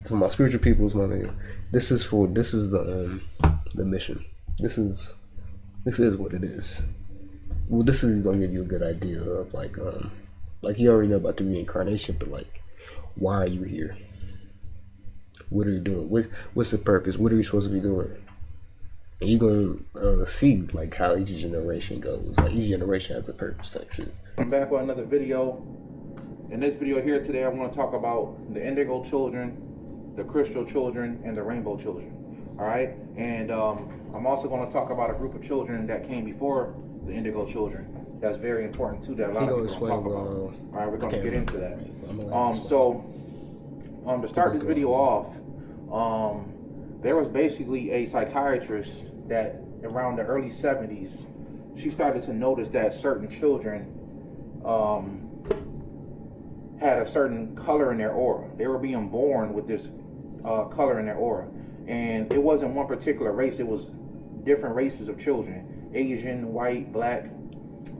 For my spiritual peoples, my nigga, this is the mission. This is what it is. Well, this is gonna give you a good idea of like you already know about the reincarnation, but like, why are you here? What are you doing? What's the purpose? What are you supposed to be doing? And you're gonna see like how each generation goes. Like each generation has a purpose type shit. I'm back with another video. In this video here today, I want to talk about the indigo children, the crystal children, and the rainbow children. All right, and I'm also going to talk about a group of children that came before the indigo children. That's very important too. That a lot of people don't talk about. All right, we're going to get into that. To start this video off, there was basically a psychiatrist that around the early 70s, she started to notice that certain children had a certain color in their aura. They were being born with this color in their aura. And it wasn't one particular race, it was different races of children. Asian, white, black,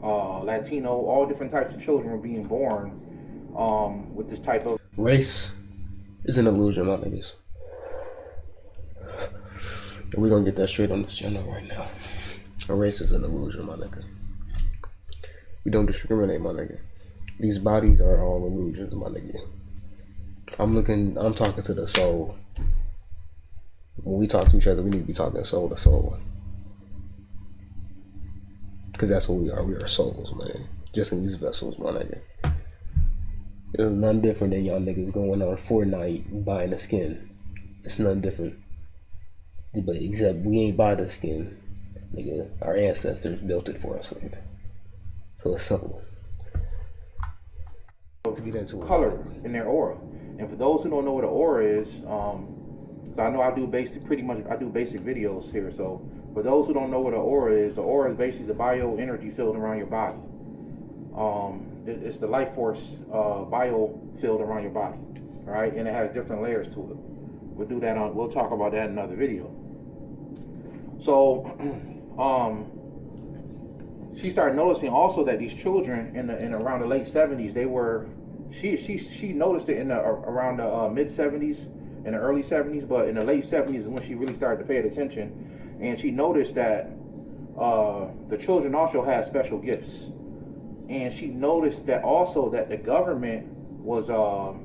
Latino, all different types of children were being born with this type of... Race is an illusion, my niggas. And we're gonna get that straight on this channel right now. A race is an illusion, my nigga. We don't discriminate, my nigga. These bodies are all illusions, my nigga. I'm talking to the soul. When we talk to each other, we need to be talking soul to soul. Because that's what we are. We are souls, man. Just in these vessels, my nigga. It's none different than y'all niggas going on Fortnite buying the skin. It's none different. But except we ain't buy the skin, nigga. Our ancestors built it for us, nigga. So it's simple. Let's get into color in their aura. And for those who don't know what an aura is, so I know I do basic videos here. So for those who don't know what an aura is, the aura is basically the bioenergy field around your body. It's the life force bio field around your body, all right? And it has different layers to it. We'll talk about that in another video. So she started noticing also that these children in around the late 70s, she noticed it around the mid 70s and the early 70s, but in the late 70s is when she really started to pay attention, and she noticed that the children also had special gifts, and she noticed that also that the government was also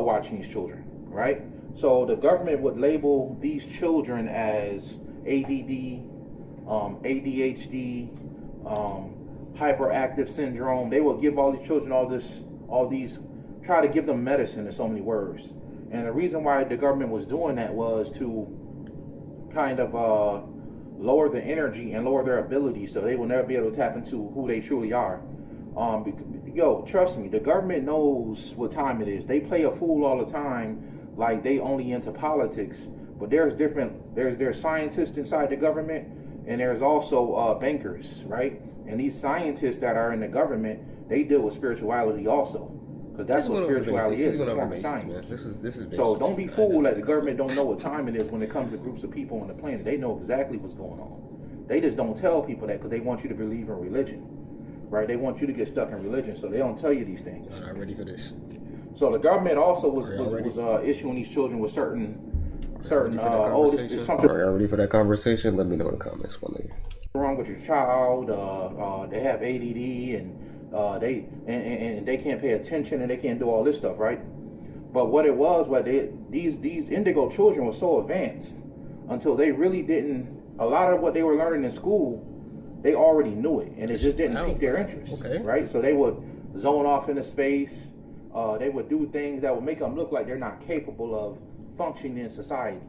watching these children, right? So the government would label these children as ADD, ADHD, hyperactive syndrome. They will give all these children try to give them medicine in so many words. And the reason why the government was doing that was to kind of lower the energy and lower their ability, so they will never be able to tap into who they truly are. Trust me, the government knows what time it is. They play a fool all the time, like they only into politics. But there's scientists inside the government, and there's also bankers, right? And these scientists that are in the government, they deal with spirituality also, because that's what spirituality is, a form of science. This is so don't be fooled that the government don't know what time it is when it comes to groups of people on the planet. They know exactly what's going on. They just don't tell people that because they want you to believe in religion, right? They want you to get stuck in religion, so they don't tell you these things. I'm not ready for this. So the government also was issuing these children with certain it's something. Are you ready for that conversation? Let me know in the comments, one day. Wrong with your child? They have ADD and they can't pay attention and they can't do all this stuff, right? But what it was, these indigo children were so advanced until they really didn't. A lot of what they were learning in school, they already knew it, and it just didn't pique their interest, right? So they would zone off into space. They would do things that would make them look like they're not capable of functioning in society,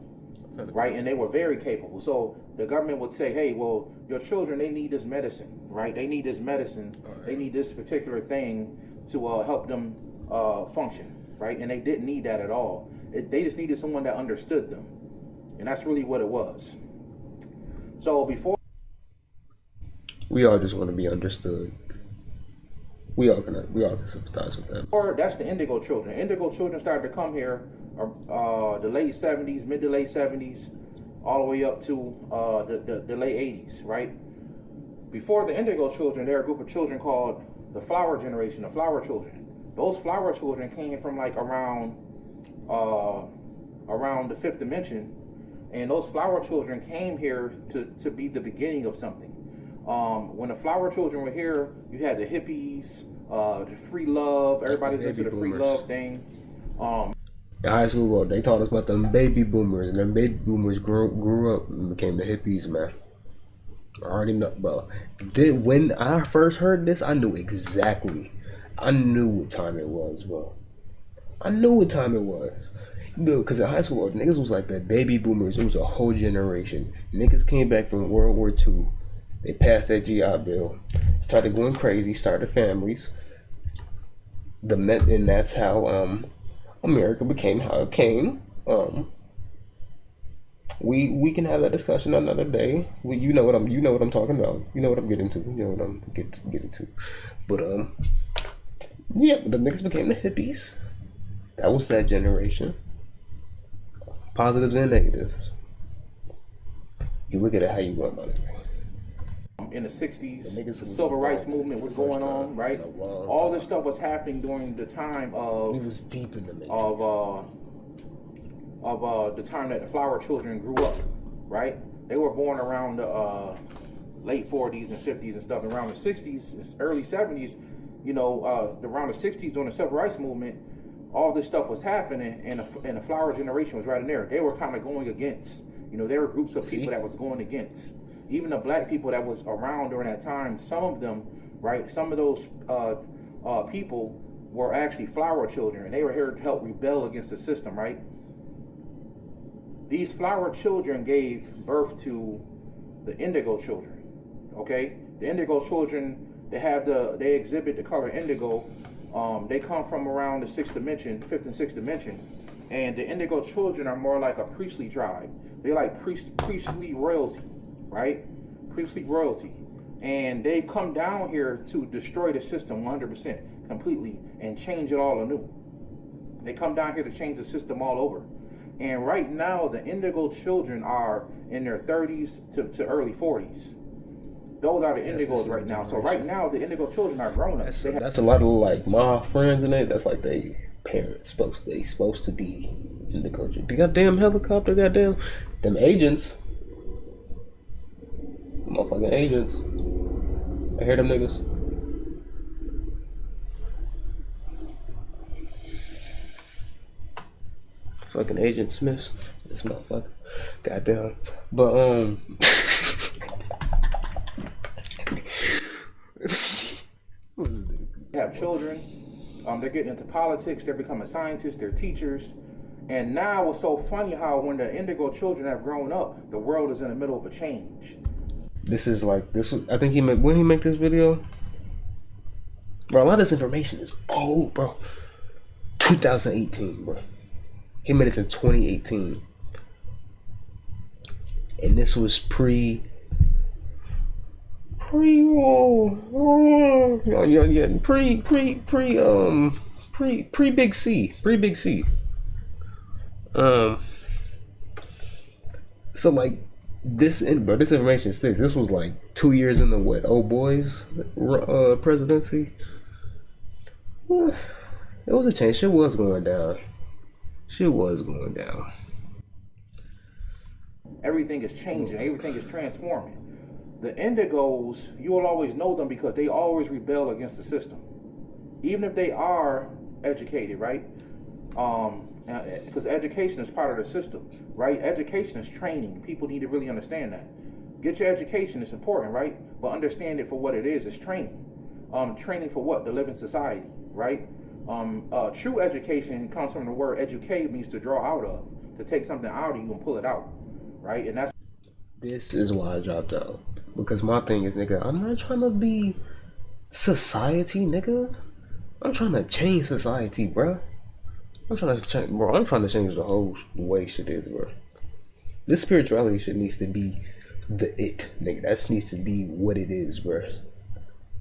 right? And they were very capable. So the government would say, hey, well, your children, they need this medicine, right? They need this medicine. Right. They need this particular thing to help them function, right? And they didn't need that at all. They just needed someone that understood them. And that's really what it was. So before... We all just want to be understood. We all can sympathize with that. Or that's the indigo children. Indigo children started to come here the late 70s, mid to late 70s, all the way up to the late 80s, right? Before the indigo children, there are a group of children called the flower generation, the flower children. Those flower children came from like around uh, around the fifth dimension, and those flower children came here to be the beginning of something. When the flower children were here, you had the hippies, the free love. Everybody's into the free love thing. In high school, well, they taught us about them baby boomers, and them baby boomers grew up and became the hippies, man. I already know, bro. When I first heard this, I knew exactly. I knew what time it was, bro. I knew what time it was. Because in high school, niggas was like the baby boomers. It was a whole generation. Niggas came back from World War II. They passed that GI Bill. Started going crazy. Started families. And that's how America became how it came. We can have that discussion another day. You know what I'm talking about. You know what I'm getting to. You know what I'm getting to. But yeah, the niggas became the hippies. That was that generation. Positives and negatives. You look at it how you want about it. In the 60s, the civil rights movement was going on, right? All this stuff was happening during the time of... It was deep in the making. Of the time that the flower children grew up, right? They were born around the late 40s and 50s and stuff. Around the 60s, early 70s, you know, around the 60s during the civil rights movement, all this stuff was happening, and the flower generation was right in there. They were kind of going against, you know, there were groups of people that was going against. Even the black people that was around during that time, some of them, right, some of those people were actually flower children, and they were here to help rebel against the system, right? These flower children gave birth to the indigo children, okay? The indigo children, they exhibit the color indigo. They come from around the fifth and sixth dimension. And the indigo children are more like a priestly tribe. They like priestly royalty, right? Priestly royalty. And they've come down here to destroy the system 100%, completely, and change it all anew. They come down here to change the system all over. And right now, the indigo children are in their 30s to early 40s. Those are the indigos right now. So right now, the indigo children are grown up. That's a lot of like my friends and that's like they parents supposed to be indigo. The goddamn helicopter, goddamn them agents, motherfucking agents. I hear them niggas. Fucking Agent Smiths, this motherfucker. Goddamn. But they have children. They're getting into politics. They're becoming scientists. They're teachers. And now it's so funny how when the indigo children have grown up, the world is in the middle of a change. This is like this. I think when he make this video, bro. A lot of this information is old, bro. 2018, bro. He made this in 2018, and this was pre Big C. So like this information sticks. This was like 2 years in the what? Old boys presidency. It was a change. Shit was going down. Everything is changing. Everything is transforming. The indigos, you will always know them because they always rebel against the system, even if they are educated, right? Because education is part of the system, right? Education is training. People need to really understand that. Get your education, it's important, right? But understand it for what it is. It's training. Training for what? To live in society, right? True education comes from the word educate, means to draw out of, to take something out of you and pull it out, right? And that's. This is why I dropped out. Because my thing is, nigga, I'm not trying to be society, nigga. I'm trying to change society, bro. I'm trying to change the whole way shit is, bro. This spirituality shit needs to be it, nigga. That needs to be what it is, bro.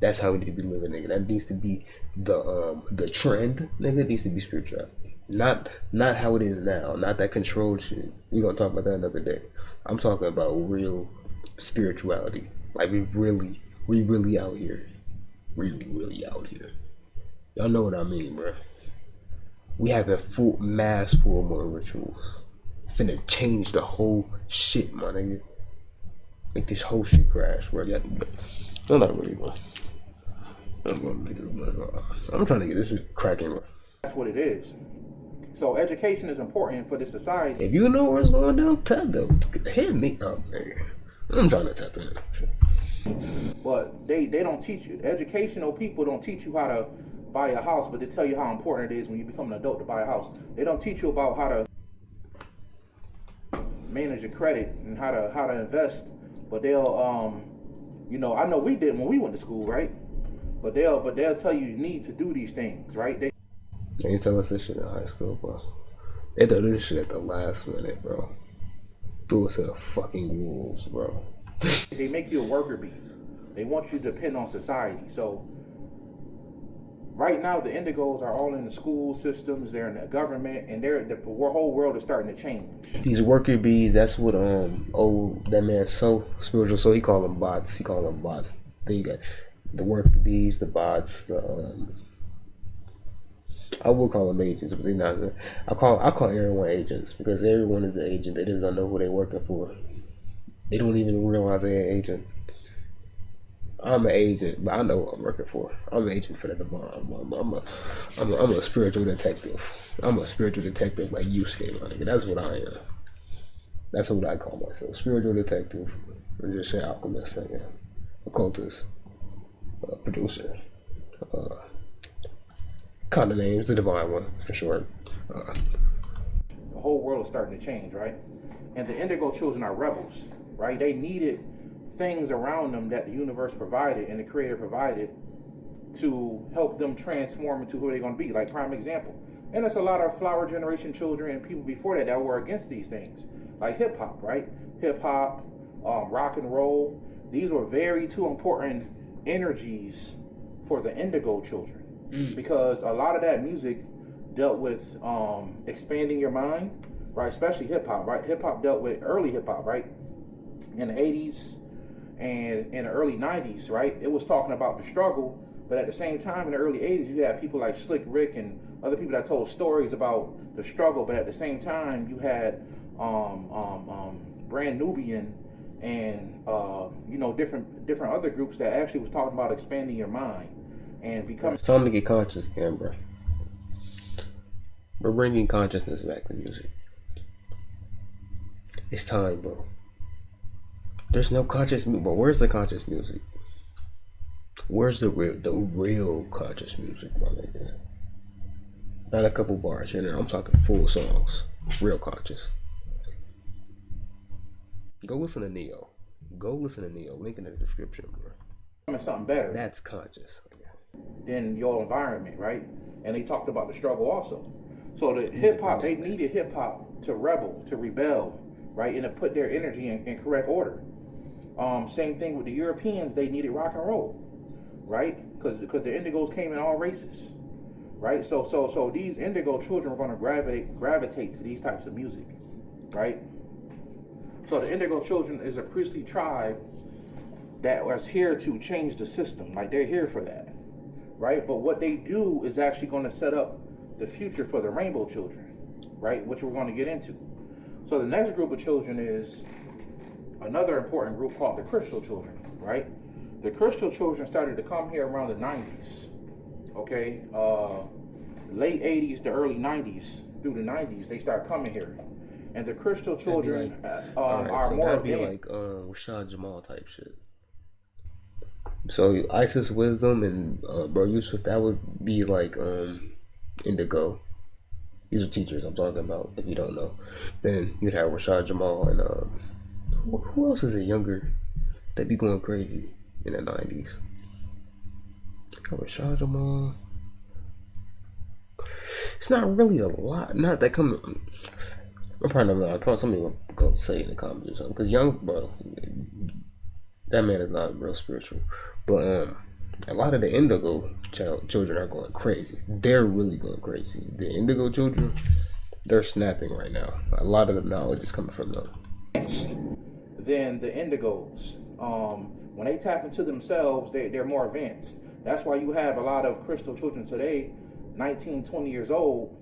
That's how we need to be living, nigga. That needs to be the trend, nigga. It needs to be spirituality. Not how it is now. Not that controlled shit. We gonna talk about that another day. I'm talking about real spirituality. Like we really out here. We really out here. Y'all know what I mean, bro. We having full moon rituals. Finna change the whole shit, my nigga. Make this whole shit crash, bro. Yeah, I'm not really, bro. I'm gonna make this blood. I'm trying to get this shit cracking, bro. That's what it is. So education is important for the society. If you know where it's going down, tap them. Hit me up, nigga. I'm trying to tap in. But they don't teach you. Educational people don't teach you how to buy a house, but they tell you how important it is when you become an adult to buy a house. They don't teach you about how to manage your credit and how to invest. But they'll I know we did when we went to school, right? But they'll tell you need to do these things, right? They tell us this shit in high school, bro. They throw this shit at the last minute, bro. Threw us to the fucking wolves, bro. They make you a worker bee. They want you to depend on society. So right now the indigos are all in the school systems, they're in the government, and the whole world is starting to change. These worker bees, that's what that man so spiritual, so he call them bots. Then you got the worker bees, the bots, I will call them agents, but they're not. I call everyone agents because everyone is an agent. They just don't know who they're working for. They don't even realize they're an agent. I'm an agent, but I know who I'm working for. I'm an agent for the divine. I'm a spiritual detective. I'm a spiritual detective like Yosef, my nigga. That's what I am. That's what I call myself. Spiritual detective. Magician, alchemist, nigga. Occultist. Producer. Kind of names, the divine one, for short. The whole world is starting to change, right? And the indigo children are rebels, right? They needed things around them that the universe provided and the creator provided to help them transform into who they're going to be. Like, prime example. And there's a lot of flower generation children and people before that were against these things. Like hip-hop, right? Hip-hop, rock and roll. These were two important energies for the indigo children. Because a lot of that music dealt with expanding your mind, right? Especially hip-hop, right? Hip-hop dealt with early hip-hop, right? In the 80s and in the early 90s, right? It was talking about the struggle, but at the same time in the early 80s, you had people like Slick Rick and other people that told stories about the struggle, but at the same time, you had Brand Nubian and different other groups that actually was talking about expanding your mind and becoming. It's time to get conscious again, bro. We're bringing consciousness back to music. It's time, bro. There's no conscious music, but where's the conscious music? Where's the real conscious music, my nigga? Not a couple bars here and there. I'm talking full songs, real conscious. Go listen to Neo. Link in the description, bro. Something better. That's conscious. Than your environment, right? And they talked about the struggle also. So the hip hop, they needed hip hop to rebel, right, and to put their energy in correct order. Same thing with the Europeans, they needed rock and roll, right? Because the indigos came in all races, right? So these indigo children were going to gravitate to these types of music, right? So the indigo children is a priestly tribe that was here to change the system. Like, they're here for that, right? But what they do is actually going to set up the future for the rainbow children, right? Which we're going to get into. So the next group of children is another important group called the crystal children, right? The crystal children started to come here around the 90s, okay? Late 80s to early 90s, through the 90s, they start coming here. And the crystal children are more that'd be like Rashad Jamal type shit. So Isis Wisdom and Bro Yosef, that would be like Indigo. These are teachers I'm talking about, if you don't know. Then you'd have Rashad Jamal and who else is it younger that be going crazy in the 90s? Rashad Jamal. It's not really a lot. Not that coming. I'm probably not. Somebody will go say in the comments or something. Because young bro, that man is not real spiritual. But a lot of the indigo children are going crazy. They're really going crazy. The indigo children, they're snapping right now. A lot of the knowledge is coming from them. Then the indigos, when they tap into themselves, they're more advanced. That's why you have a lot of crystal children today, 19, 20 years old,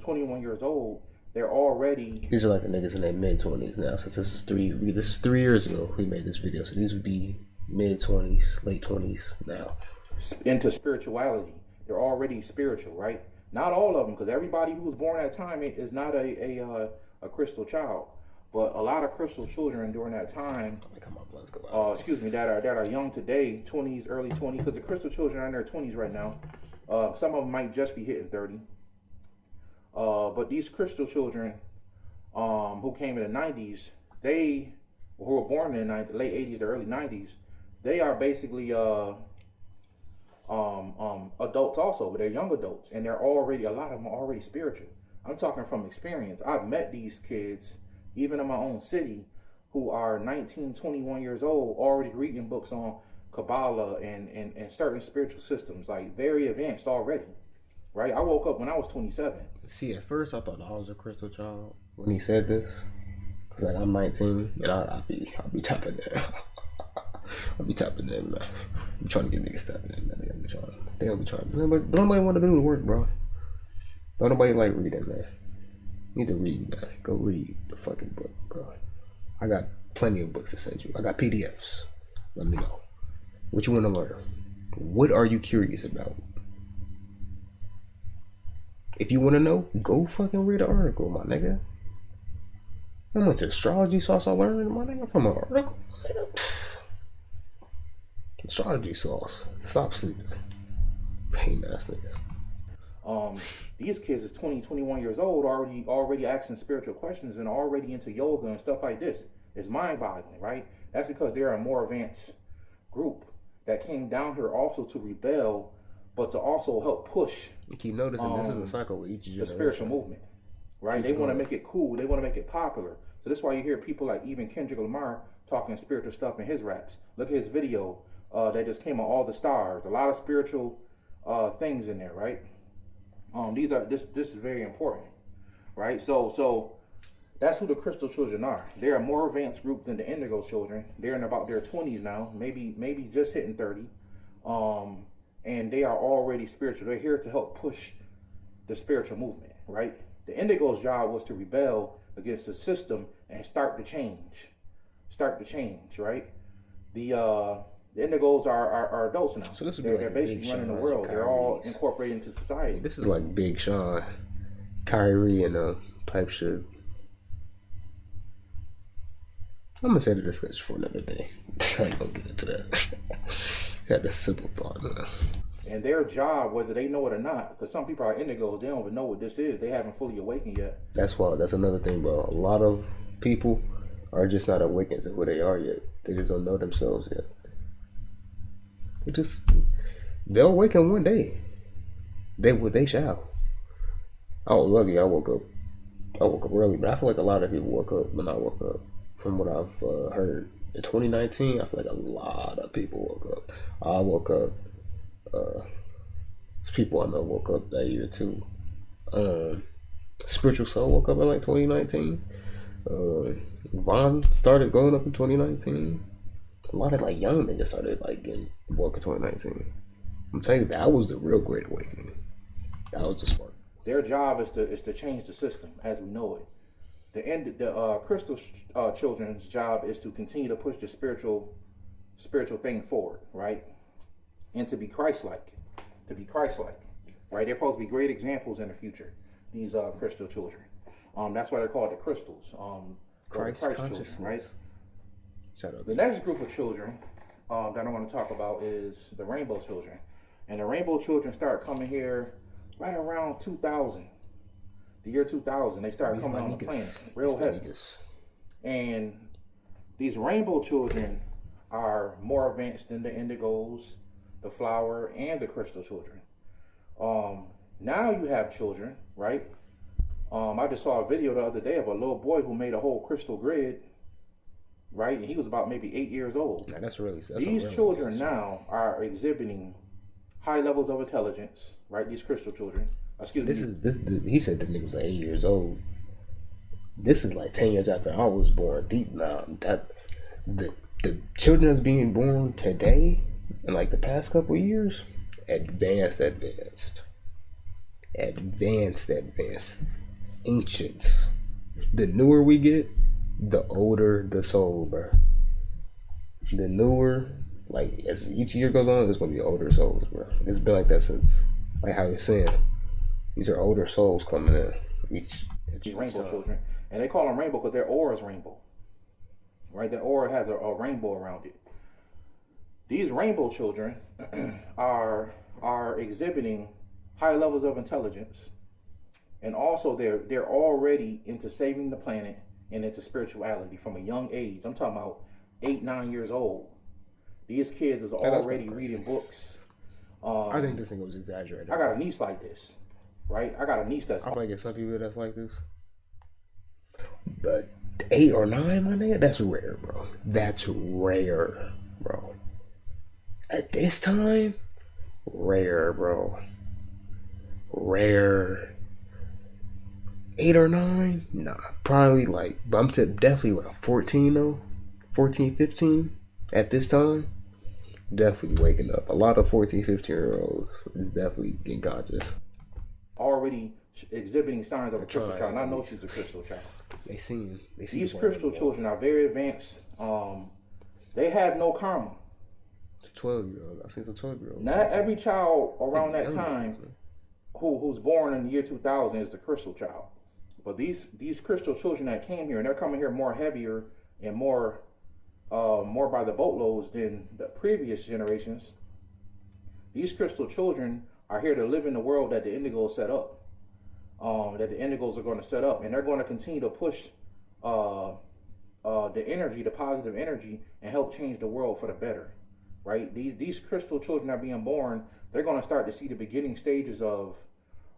21 years old, they're already... These are like the niggas in their mid-20s now, since this is 3 years ago we made this video, so these would be mid-20s, late 20s now. Into spirituality. They're already spiritual, right? Not all of them, because everybody who was born at that time is not a crystal child. But a lot of crystal children during that time, come on, let's go that are young today, 20s, early 20s, because the crystal children are in their 20s right now. Some of them might just be hitting 30. But these crystal children who came in the 90s, who were born in the late 80s to early 90s, they are basically adults also, but they're young adults, and a lot of them are already spiritual. I'm talking from experience. I've met these kids, even in my own city, who are 19, 21 years old, already reading books on Kabbalah and certain spiritual systems, like very advanced already. Right? I woke up when I was 27. See, at first I thought I was a crystal child when he said this, cause like I'm 19 and I'll be tapping there. I'll be tapping there, man. I'm trying to get niggas tapping in, man. They don't be trying. But don't nobody want to do the work, bro. Don't nobody like reading, man. You need to read, man. Go read the fucking book, bro. I got plenty of books to send you. I got PDFs. Let me know what you want to learn. What are you curious about? If you want to know, go fucking read an article, my nigga. How much astrology sauce I learned, my nigga, from an article, nigga? Astrology sauce. Stop sleeping. Pain ass niggas. These kids is 20, 21 years old, already asking spiritual questions and already into yoga and stuff like this. It's mind-boggling, right? That's because they're a more advanced group that came down here also to rebel, but to also help push. You keep noticing this is a cycle with each generation. The spiritual movement, right? They want to make it cool. They want to make it popular. So that's why you hear people like even Kendrick Lamar talking spiritual stuff in his raps. Look at his video that just came on All the Stars. A lot of spiritual things in there, right? This is very important, right? So that's who the crystal children are. They're a more advanced group than the indigo children. They're in about their 20s now, maybe just hitting 30. And they are already spiritual. They're here to help push the spiritual movement, right? The indigo's job was to rebel against the system and start the change, right? The indigos are adults now. So this would they're like basically running the world. They're all incorporated into society. This is like Big Sean, Kyrie, and type shit. I'm gonna say the discussion for another day. I ain't gonna get into that. Had a simple thought, man. And their job, whether they know it or not, because some people are indigos, they don't even know what this is. They haven't fully awakened yet. That's another thing, bro. A lot of people are just not awakened to who they are yet. They just don't know themselves yet. They'll awaken one day. They shall. I was lucky. I woke up early, but I feel like a lot of people woke up when I woke up. From what I've heard, in 2019, I feel like a lot of people woke up. I woke up. People I know woke up that year too. Spiritual Soul woke up in like 2019. Vaughn started going up in 2019. A lot of like young niggas started like getting woke in 2019. I'm telling you, that was the real great awakening. That was the spark. Their job is to change the system as we know it. The crystal children's job is to continue to push the spiritual thing forward, right? And to be Christ-like, right? They're supposed to be great examples in the future. These crystal children. That's why they're called the crystals. Christ children, right? Shout out. The next group of children that I want to talk about is the rainbow children, and the rainbow children start coming here right around 2000. The year 2000, they started coming on the planet real heavy. And these rainbow children are more advanced than the indigos, the flower, and the crystal children. Now you have children, right? I just saw a video the other day of a little boy who made a whole crystal grid, right? And he was about maybe 8 years old. Yeah, these children now are exhibiting high levels of intelligence, right? These crystal children. He said the nigga was like 8 years old. This is like 10 years after I was born. Deep now, that the children that's being born today in like the past couple of years, advanced. advanced, ancient. The newer we get, the older the soul, bro. The newer, like as each year goes on, there's gonna be older souls, bro. It's been like that since, like how you're saying, these are older souls coming in. These rainbow children, and they call them rainbow because their aura is rainbow, right? Their aura has a rainbow around it. These rainbow children are exhibiting high levels of intelligence, and also they're already into saving the planet and into spirituality from a young age. I'm talking about 8-9 years old. These kids is already reading books. I think this thing was exaggerated. I got a niece like this, right? I got a niece that's. I might get some people that's like this, but 8 or 9, my nigga, that's rare, bro. That's rare, bro. At this time, rare, bro. Rare. 8 or 9? Nah, probably like, but I'm definitely around 14 though. 14, 15 at this time. Definitely waking up. A lot of 14, 15-year-olds is definitely getting conscious. Already exhibiting signs of a crystal child. And I know she's a crystal child. They seem These crystal children are very advanced. They have no karma. 12-year-old. I seen some 12-year-olds. Not every child around that time who's born in the year 2000 is the crystal child. But these crystal children that came here, and they're coming here more heavier and more by the boatloads than the previous generations. These crystal children are here to live in the world that the Indigos set up. That the Indigos are going to set up, and they're going to continue to push the energy, the positive energy, and help change the world for the better. Right? These crystal children are being born. They're going to start to see the beginning stages of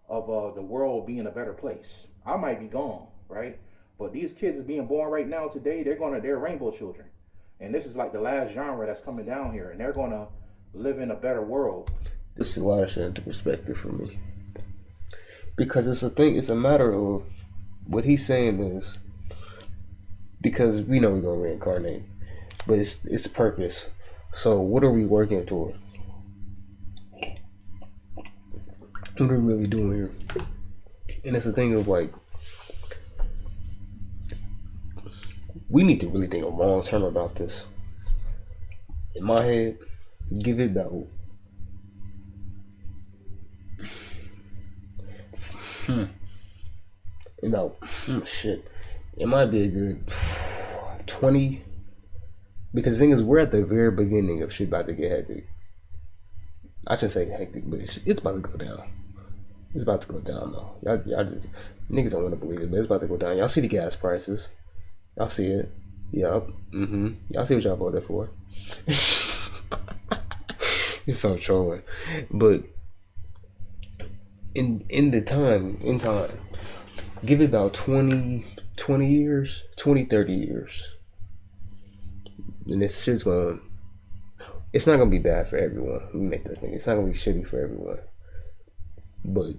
the world being a better place. I might be gone, right? But these kids is being born right now today. They're rainbow children, and this is like the last genre that's coming down here, and they're going to live in a better world. This is a lot of shit into perspective for me, because it's a thing. It's a matter of what he's saying is, because we know we're gonna reincarnate, but it's purpose. So what are we working toward? What are we really doing here? And it's a thing of like, we need to really think of long term about this. In my head, give it about shit. It might be a good 20. Because the thing is, we're at the very beginning of shit about to get hectic. I should say hectic, but it's about to go down. It's about to go down though. Y'all just niggas don't want to believe it, but it's about to go down. Y'all see the gas prices. Y'all see it. Yup. Y'all see what y'all voted for. You're so trolling. But in time, give it about 20 years, 20, 30 years. And this shit's going, it's not going to be bad for everyone. Let me make that thing. It's not going to be shitty for everyone. But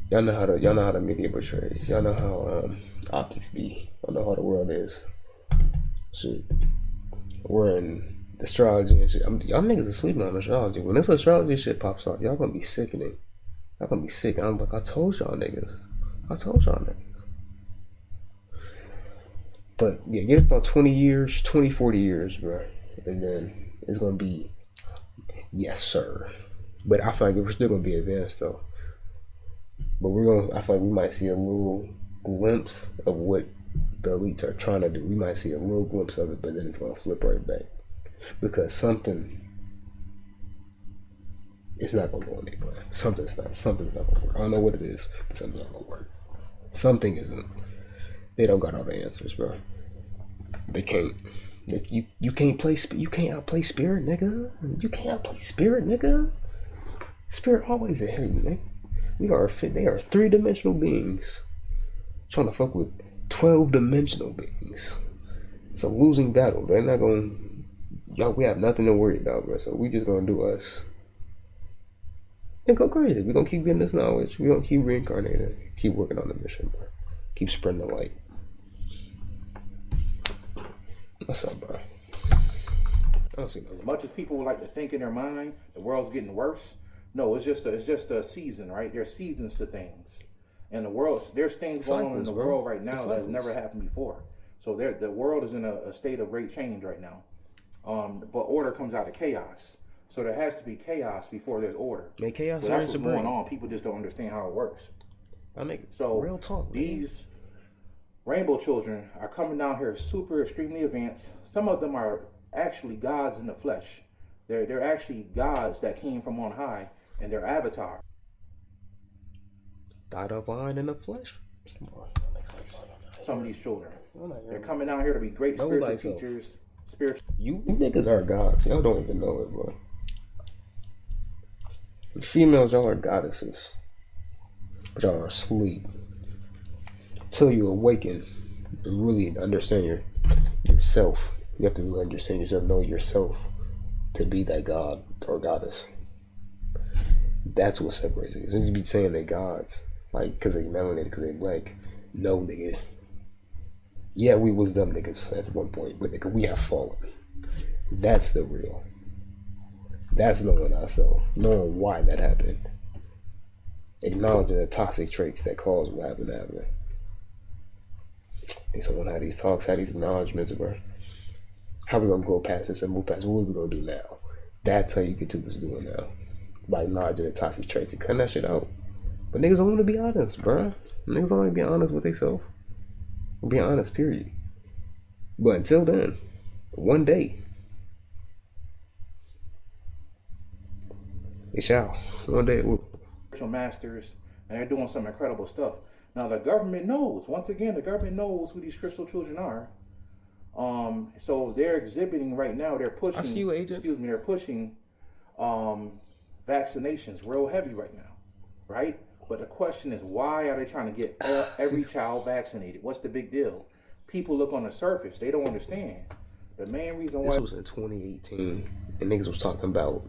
y'all know how the media portrays. Y'all know how optics be. Y'all know how the world is. Shit. We're in astrology and shit. Y'all niggas are sleeping on astrology. When this astrology shit pops off, y'all gonna be sickening. Y'all gonna be sick. I'm like, I told y'all niggas. But yeah, get about 20 years, 20, 40 years, bro. And then it's gonna be, yes, sir. But I feel like we're still gonna be advanced though. But I feel like we might see a little glimpse of what the elites are trying to do. We might see a little glimpse of it, but then it's gonna flip right back. Because it's not gonna go anywhere. Something's not gonna work. I don't know what it is, but something's not gonna work. Something isn't. They don't got all the answers, bro. They can't. You can't play. You can't outplay spirit, nigga. You can't outplay spirit, nigga. Spirit always ahead of you, nigga. They are 3-dimensional beings trying to fuck with 12-dimensional beings. It's a losing battle. They're not gonna. Y'all, we have nothing to worry about, bro. So we just gonna do us. And go crazy. We're gonna keep getting this knowledge. We're gonna keep reincarnating. Keep working on the mission, bro. Keep spreading the light. What's up, bro? I don't see nothing. As much as people would like to think in their mind the world's getting worse, No, it's just a season, right? There's seasons to things, and the world there's things going on in the world right now that has never happened before. So the world is in a state of great change right now. But order comes out of chaos. So there has to be chaos before there's order. Man, chaos so that's what's going on. People just don't understand how it works. So real talk. These rainbow children are coming down here super extremely advanced. Some of them are actually gods in the flesh. They're actually gods that came from on high, and their avatar. Died of wine in the flesh. Some of these children, they're coming down here to be great spiritual teachers. You niggas are gods. Y'all don't even know it, bro. The females, y'all are goddesses, but y'all are asleep. Until you awaken and really understand yourself. You have to really understand yourself, know yourself to be that god or goddess. That's what separates it. You be saying they gods, like, because they melanated, because they black. No, nigga. Yeah, we was dumb niggas at one point, but nigga, we have fallen. That's the real. That's knowing ourselves, knowing why that happened. Acknowledging the toxic traits that caused what happened to happen. They don't want to have these talks, have these acknowledgements, bro. How we gonna go past this and move past? What are we gonna do now? That's how you get to what's doing now. By acknowledging the toxic traits and cutting that shit out. But niggas don't want to be honest, bro. Niggas don't want to be honest with themselves. Be honest, period. But until then, one day, it shall. One day it will. Masters, and they're doing some incredible stuff. Now the government knows. Once again, the government knows who these crystal children are. So they're exhibiting right now. They're pushing. I see you, agents. Excuse me. They're pushing vaccinations real heavy right now, right? But the question is, why are they trying to get every child vaccinated? What's the big deal? People look on the surface. They don't understand. The main reason why... This was in 2018, and niggas was talking about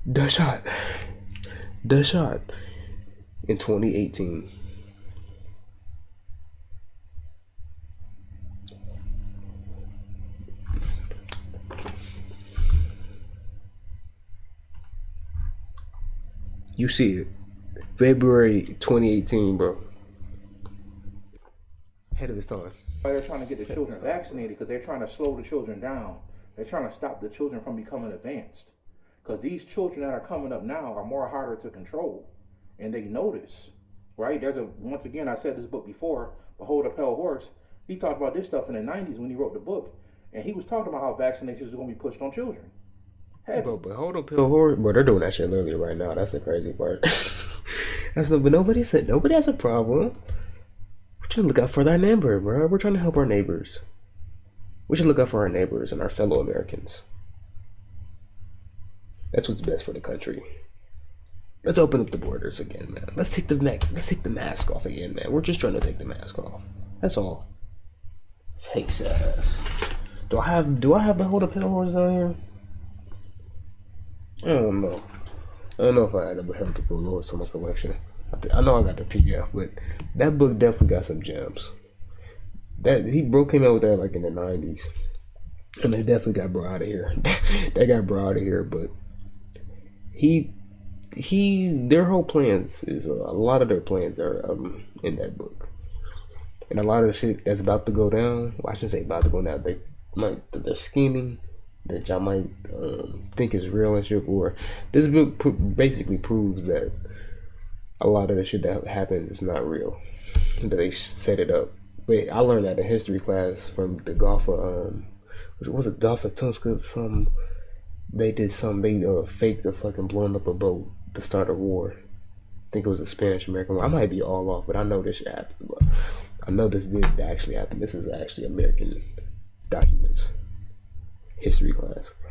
the shot in 2018. You see it. February 2018, bro. Ahead of his time. They're trying to get the children vaccinated because they're trying to slow the children down. They're trying to stop the children from becoming advanced. Because these children that are coming up now are more harder to control. And they notice, right? Once again, I said this book before, Behold a Pale Horse. He talked about this stuff in the 90s when he wrote the book. And he was talking about how vaccinations are going to be pushed on children. Bro, but hold up, Pill Horror. Bro, they're doing that shit literally right now. That's the crazy part. But nobody has a problem. We're trying to look out for our neighbor, bro. We're trying to help our neighbors. We should look out for our neighbors and our fellow Americans. That's what's best for the country. Let's open up the borders again, man. Let's take the mask off again, man. We're just trying to take the mask off. That's all. Face ass. Do I have Behold a Pale Horse on here? I don't know if I had ever helped the Lords to my collection. I know I got the PDF, but that book definitely got some gems. Came out with that like in the 90s, and they definitely got brought out of here. They got brought out of here, but their whole plans is a lot of their plans are in that book, and a lot of the shit that's about to go down. Well, I shouldn't say about to go down. They're scheming that y'all might think is real and shit. Or this book basically proves that a lot of the shit that happens is not real. That they set it up. But I learned that in history class from the Gulf of was it Gulf of Tunska? They faked the fucking blowing up a boat to start a war. I think it was a Spanish American war. I might be all off, but I know this shit happened. But I know this did actually happen. This is actually American documents. History class, bro.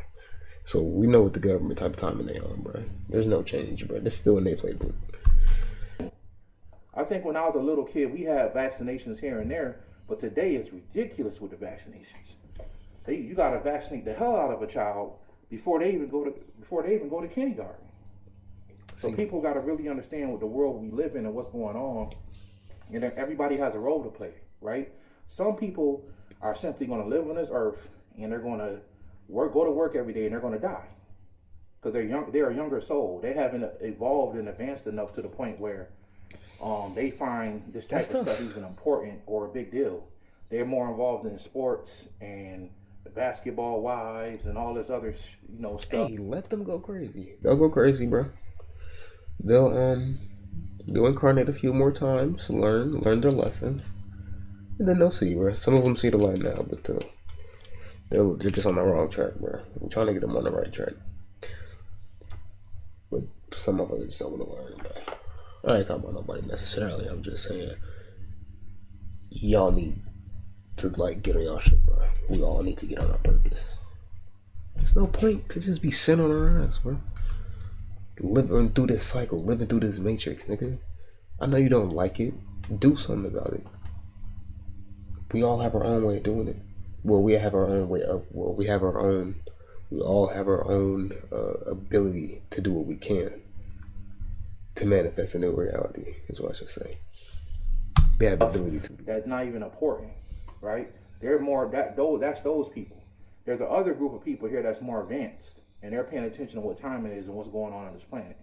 So we know what the government type of timing they on, bro. There's no change, bro. This is still in their playbook. I think when I was a little kid, we had vaccinations here and there, but today it's ridiculous with the vaccinations. You gotta vaccinate the hell out of a child before they even go to kindergarten. So people gotta really understand what the world we live in and what's going on, and everybody has a role to play, right? Some people are simply gonna live on this earth and they're gonna go to work every day and they're gonna die. because they're young. They're a younger soul. They haven't evolved and advanced enough to the point where they find this type of stuff even important or a big deal. They're more involved in sports and the basketball wives and all this other, stuff. Hey, let them go crazy. They'll go crazy, bro. They'll incarnate a few more times, learn their lessons, and then they'll see, bro. Some of them see the light now, but they're just on the wrong track, bro. I'm trying to get them on the right track, but some of us don't want to learn, bro. I ain't talking about nobody necessarily. I'm just saying, y'all need to get on y'all shit, bro. We all need to get on our purpose. There's no point to just be sitting on our ass, bro. Living through this cycle, living through this matrix, nigga. I know you don't like it. Do something about it. We all have our own way of doing it. We have our own way of. We all have our own ability to do what we can to manifest a new reality. Is what I should say. We have the ability to. That's not even important, right? They're more that's those people. There's a other group of people here that's more advanced, and they're paying attention to what time it is and what's going on this planet.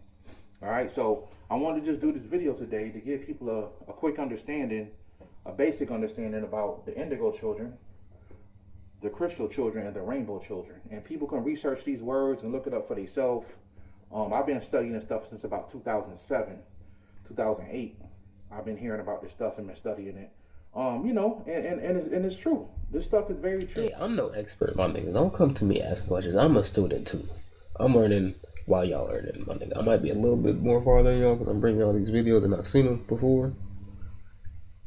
All right, so I wanted to just do this video today to give people a quick understanding, a basic understanding about the indigo children, the crystal children, and the rainbow children. And people can research these words and look it up for themselves. I've been studying this stuff since about 2007, 2008. I've been hearing about this stuff and been studying it. And it's true. This stuff is very true. Hey, I'm no expert, my nigga. Don't come to me asking questions. I'm a student too. I'm learning while y'all learning, my nigga. I might be a little bit more farther than y'all because I'm bringing all these videos and I've seen them before.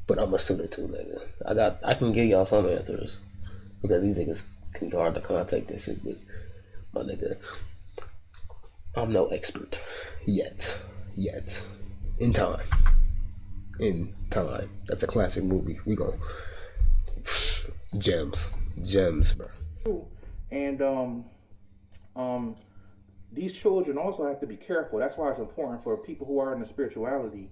But I'm a student too, nigga. I can give y'all some answers because these niggas can hard to contact this shit. But my nigga, I'm no expert yet. In time. That's a classic movie. We go gems, bro. And these children also have to be careful. That's why it's important for people who are in the spirituality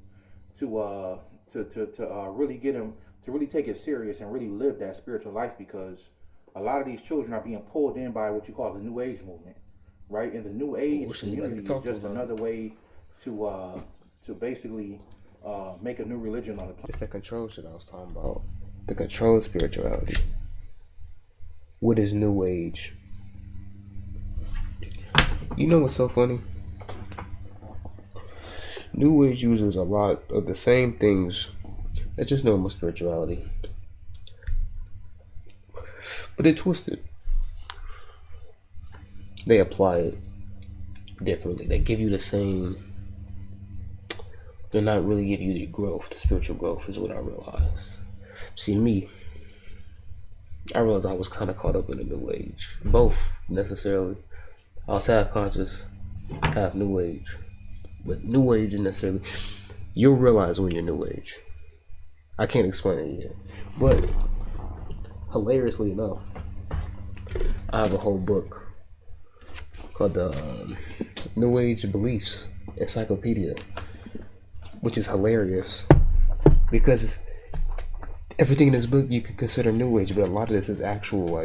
to really get them to really take it serious and really live that spiritual life, because a lot of these children are being pulled in by what you call the New Age movement, right? And the New Age community is just another way to basically make a new religion on the planet. It's that control shit I was talking about. The control of spirituality. What is New Age? You know what's so funny? New Age uses a lot of the same things that's just normal spirituality, but they twist it. They apply it differently. They give you the same. They're not really giving you the growth. The spiritual growth is what I realized. See, I realized I was kind of caught up in the New Age. Both, necessarily. I was half conscious, half New Age. But New Age isn't necessarily... You'll realize when you're New Age. I can't explain it yet. But, hilariously enough, I have a whole book called the New Age Beliefs Encyclopedia, which is hilarious because everything in this book you could consider New Age, but a lot of this is actual,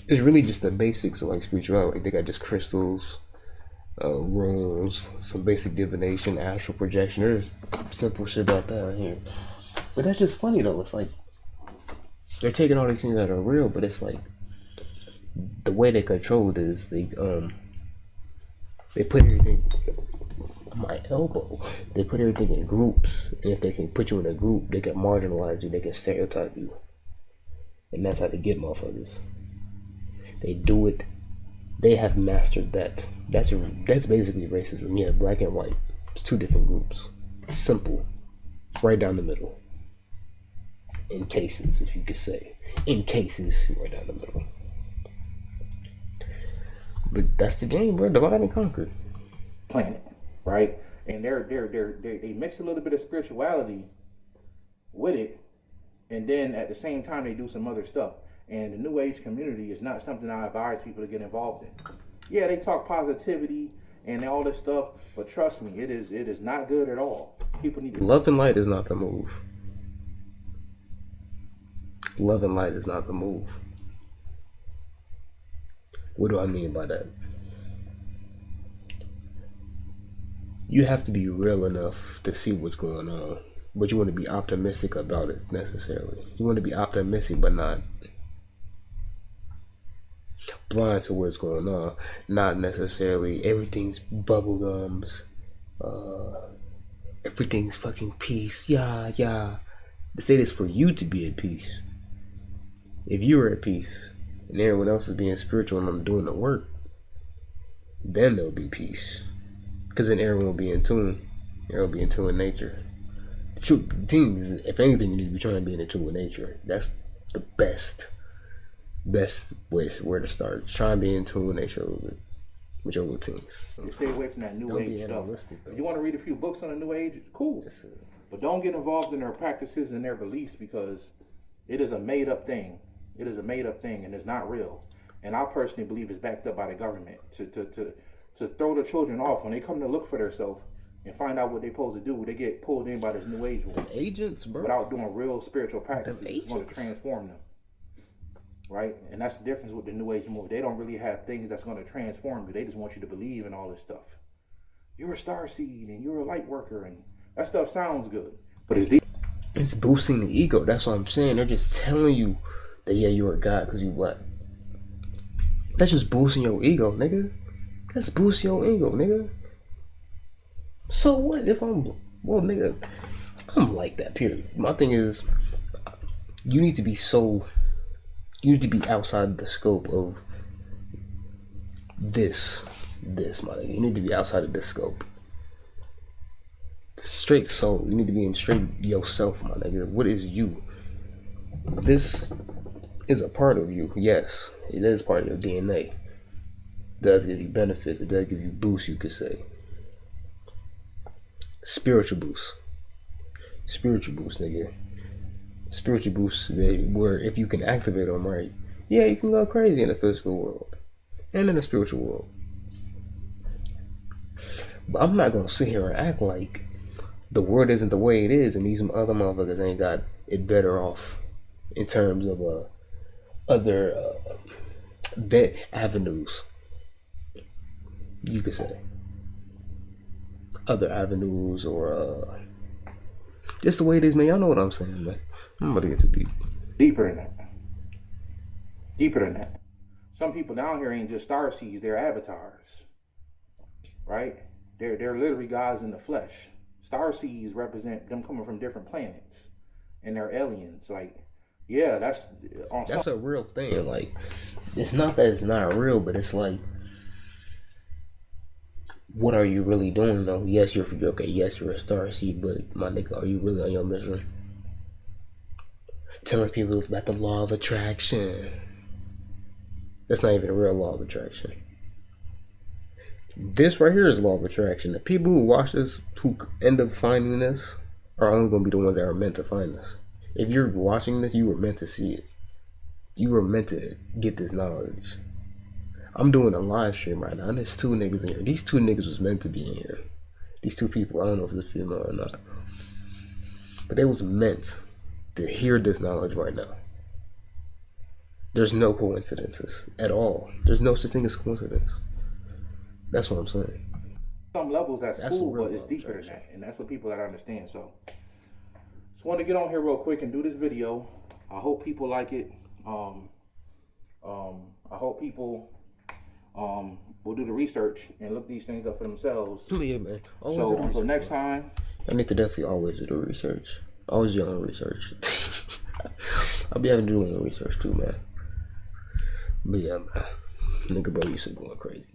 it's really just the basics of spirituality. They got just crystals, runes, some basic divination, astral projection. There's simple shit about that here. But that's just funny though. It's they're taking all these things that are real, but it's the way they control it is they put everything on my elbow. They put everything in groups, and if they can put you in a group, they can marginalize you, they can stereotype you, and that's how they get motherfuckers. They do it. They have mastered that. That's basically racism. Yeah, black and white. It's two different groups. Simple. It's right down the middle. In cases, if you could say. In cases, right down the middle. But that's the game, bro. Divide and conquer. Planet, right? And they mix a little bit of spirituality with it, and then at the same time they do some other stuff. And the New Age community is not something I advise people to get involved in. Yeah, they talk positivity and all this stuff, but trust me, it is not good at all. People need to... Love and light is not the move. Love and light is not the move. What do I mean by that? you have to be real enough to see what's going on, but you want to be optimistic about it necessarily. You want to be optimistic, but not blind to what's going on. Not necessarily everything's bubblegums, everything's fucking peace. Yeah, yeah. They say this for you to be at peace. If you are at peace and everyone else is being spiritual and I'm doing the work, then there'll be peace. Because then everyone will be in tune. Everyone will be in tune with nature. Things, if anything, you need to be trying to be in tune with nature. That's the best way where to start. Try and be in tune with nature a little bit with your routines. You stay away from that new age stuff. If you want to read a few books on the new age, cool. But don't get involved in their practices and their beliefs, because it is a made up thing. It is a made up thing and it's not real. And I personally believe it's backed up by the government to throw the children off when they come to look for themselves and find out what they're supposed to do. They get pulled in by this new age world. Agents, bro. Without doing real spiritual practices. It's going to transform them. Right? And that's the difference with the new age movement. They don't really have things that's going to transform you. They just want you to believe in all this stuff. You're a starseed and you're a light worker, and that stuff sounds good. But it's deep. It's boosting the ego. That's what I'm saying. They're just telling you that, yeah, you're a god because you black. That's just boosting your ego, nigga. That's boosting your ego, nigga. So what if nigga, I'm like that, period. My thing is, you need to be outside the scope of this, my nigga. You need to be outside of this scope. Straight soul. You need to be in straight yourself, my nigga. What is you? This is a part of you. Yes, it is part of your DNA. It does give you benefits. It does give you boosts, you could say. Spiritual boosts. Spiritual boosts, nigga. Spiritual boosts where if you can activate them right, yeah, you can go crazy in the physical world and in the spiritual world. But I'm not gonna sit here and act like the world isn't the way it is and these other motherfuckers ain't got it better off in terms of other avenues, you could say. Other avenues or just the way it is, man. Y'all know what I'm saying, man. I'm about to get too deep. Deeper than that. Deeper than that. Some people down here ain't just starseeds, they're avatars. Right? They're literally gods in the flesh. Starseeds represent them coming from different planets. And they're aliens. Like, yeah, that's a real thing. Like, it's not that it's not real, but it's like, what are you really doing though? Yes, you're okay. Yes, you're a starseed, but my nigga, are you really on your mission? Telling people about the law of attraction. That's not even a real law of attraction. This right here is law of attraction. The people who watch this, who end up finding this, are only going to be the ones that are meant to find this. If you're watching this, you were meant to see it. You were meant to get this knowledge. I'm doing a live stream right now, and there's two niggas in here. These two niggas was meant to be in here. These two people, I don't know if it's a female or not, but they was meant to hear this knowledge right now. There's no coincidences at all. There's no such thing as coincidence. That's what I'm saying. Some levels that's cool, but it's deeper than that, and that's what people gotta understand. So, just want to get on here real quick and do this video. I hope people like it. I hope people will do the research and look these things up for themselves. Yeah, man. So until next time, I need to definitely always do the research. Always do your own research. I'll be having to do my own research too, man. But yeah, man. Nigga, bro, you should going crazy.